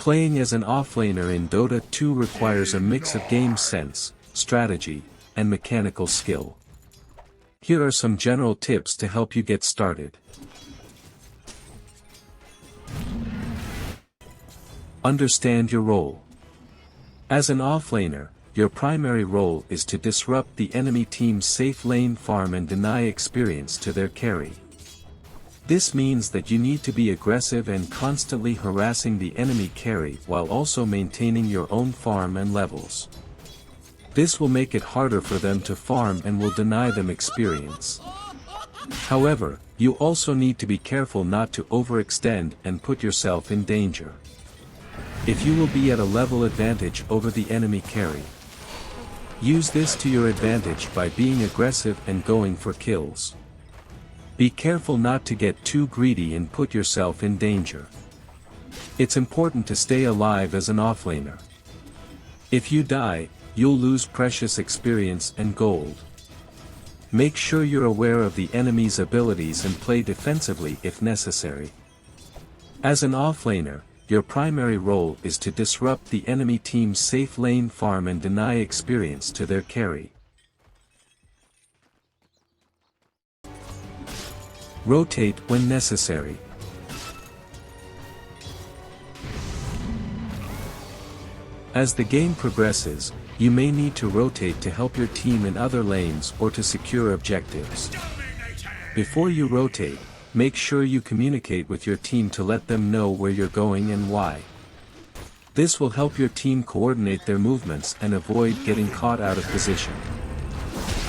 Playing as an offlaner in Dota 2 requires a mix of game sense, strategy, and mechanical skill. Here are some general tips to help you get started. Understand your role. As an offlaner, your primary role is to disrupt the enemy team's safe lane farm and deny experience to their carry. This means that you need to be aggressive and constantly harassing the enemy carry while also maintaining your own farm and levels. This will make it harder for them to farm and will deny them experience. However, you also need to be careful not to overextend and put yourself in danger. If you will be at a level advantage over the enemy carry, use this to your advantage by being aggressive and going for kills. Be careful not to get too greedy and put yourself in danger. It's important to stay alive as an offlaner. If you die, you'll lose precious experience and gold. Make sure you're aware of the enemy's abilities and play defensively if necessary. As an offlaner, your primary role is to disrupt the enemy team's safe lane farm and deny experience to their carry. Rotate when necessary. As the game progresses, you may need to rotate to help your team in other lanes or to secure objectives. Before you rotate, make sure you communicate with your team to let them know where you're going and why. This will help your team coordinate their movements and avoid getting caught out of position.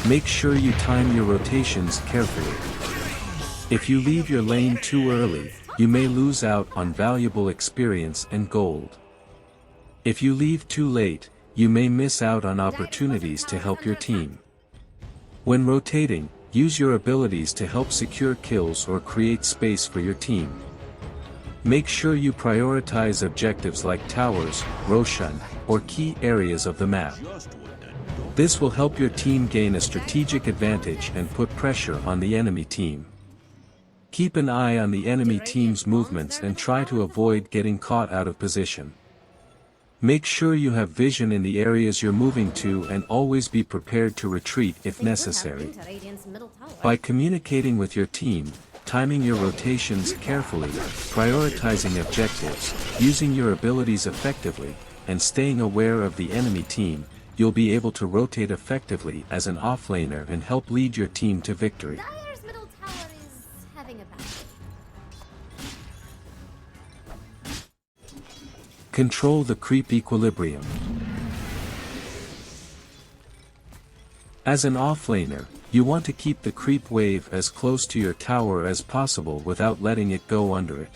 Make sure you time your rotations carefully. If you leave your lane too early, you may lose out on valuable experience and gold. If you leave too late, you may miss out on opportunities to help your team. When rotating, use your abilities to help secure kills or create space for your team. Make sure you prioritize objectives like towers, Roshan, or key areas of the map. This will help your team gain a strategic advantage and put pressure on the enemy team. Keep an eye on the enemy team's movements and try to avoid getting caught out of position. Make sure you have vision in the areas you're moving to and always be prepared to retreat if necessary. By communicating with your team, timing your rotations carefully, prioritizing objectives, using your abilities effectively, and staying aware of the enemy team, you'll be able to rotate effectively as an offlaner and help lead your team to victory. Control the creep equilibrium. As an offlaner, you want to keep the creep wave as close to your tower as possible without letting it go under it.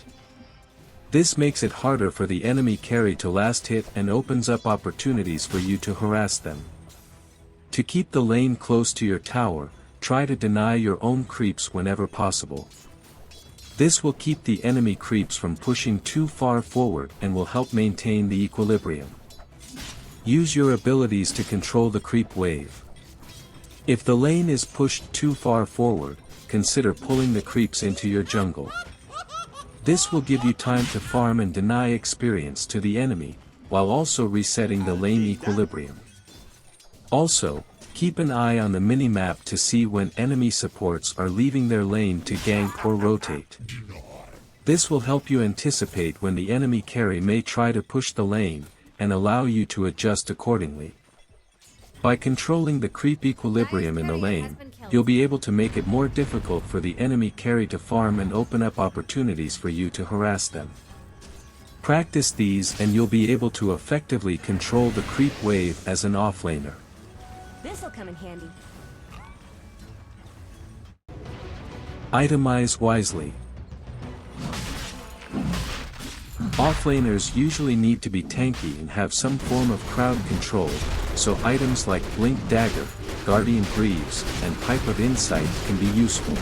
This makes it harder for the enemy carry to last hit and opens up opportunities for you to harass them. To keep the lane close to your tower, try to deny your own creeps whenever possible. This will keep the enemy creeps from pushing too far forward and will help maintain the equilibrium. Use your abilities to control the creep wave. If the lane is pushed too far forward, consider pulling the creeps into your jungle. This will give you time to farm and deny experience to the enemy, while also resetting the lane equilibrium. Also, keep an eye on the minimap to see when enemy supports are leaving their lane to gank or rotate. This will help you anticipate when the enemy carry may try to push the lane, and allow you to adjust accordingly. By controlling the creep equilibrium in the lane, you'll be able to make it more difficult for the enemy carry to farm and open up opportunities for you to harass them. Practice these and you'll be able to effectively control the creep wave as an offlaner. This'll come in handy. Itemize wisely. Offlaners usually need to be tanky and have some form of crowd control, so items like Blink Dagger, Guardian Greaves, and Pipe of Insight can be useful.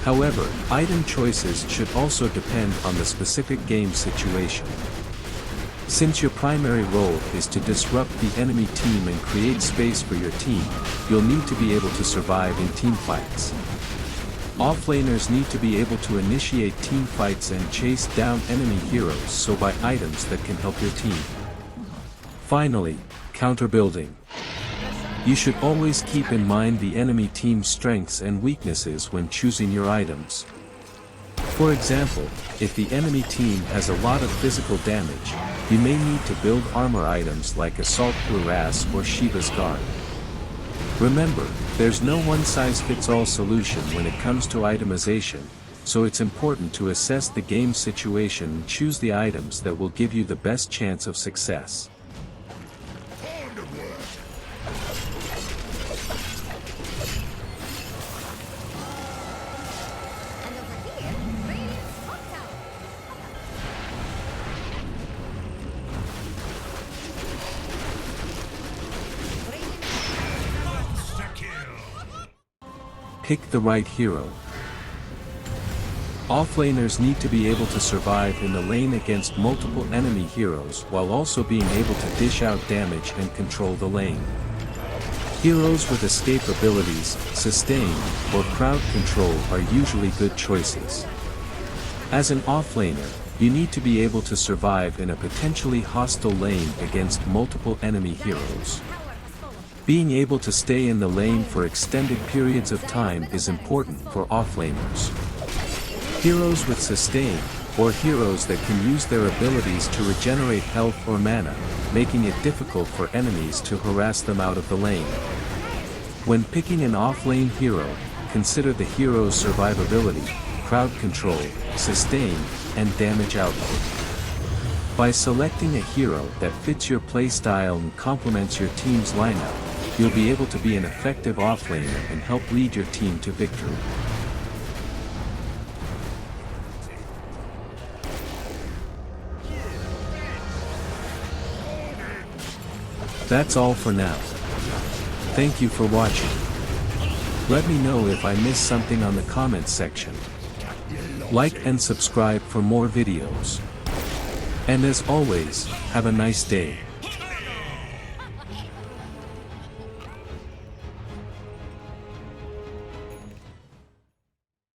However, item choices should also depend on the specific game situation. Since your primary role is to disrupt the enemy team and create space for your team, you'll need to be able to survive in teamfights. Offlaners need to be able to initiate team fights and chase down enemy heroes, so buy items that can help your team. Finally, counter building. You should always keep in mind the enemy team's strengths and weaknesses when choosing your items. For example, if the enemy team has a lot of physical damage, you may need to build armor items like Assault Cuirass or Shiva's Guard. Remember, there's no one-size-fits-all solution when it comes to itemization, so it's important to assess the game situation and choose the items that will give you the best chance of success. Pick the right hero. Offlaners need to be able to survive in the lane against multiple enemy heroes while also being able to dish out damage and control the lane. Heroes with escape abilities, sustain, or crowd control are usually good choices. As an offlaner, you need to be able to survive in a potentially hostile lane against multiple enemy heroes. Being able to stay in the lane for extended periods of time is important for offlaners. Heroes with sustain, or heroes that can use their abilities to regenerate health or mana, making it difficult for enemies to harass them out of the lane. When picking an offlane hero, consider the hero's survivability, crowd control, sustain, and damage output. By selecting a hero that fits your playstyle and complements your team's lineup, you'll be able to be an effective offlaner and help lead your team to victory. That's all for now. Thank you for watching. Let me know if I missed something on the comments section. Like and subscribe for more videos. And as always, have a nice day.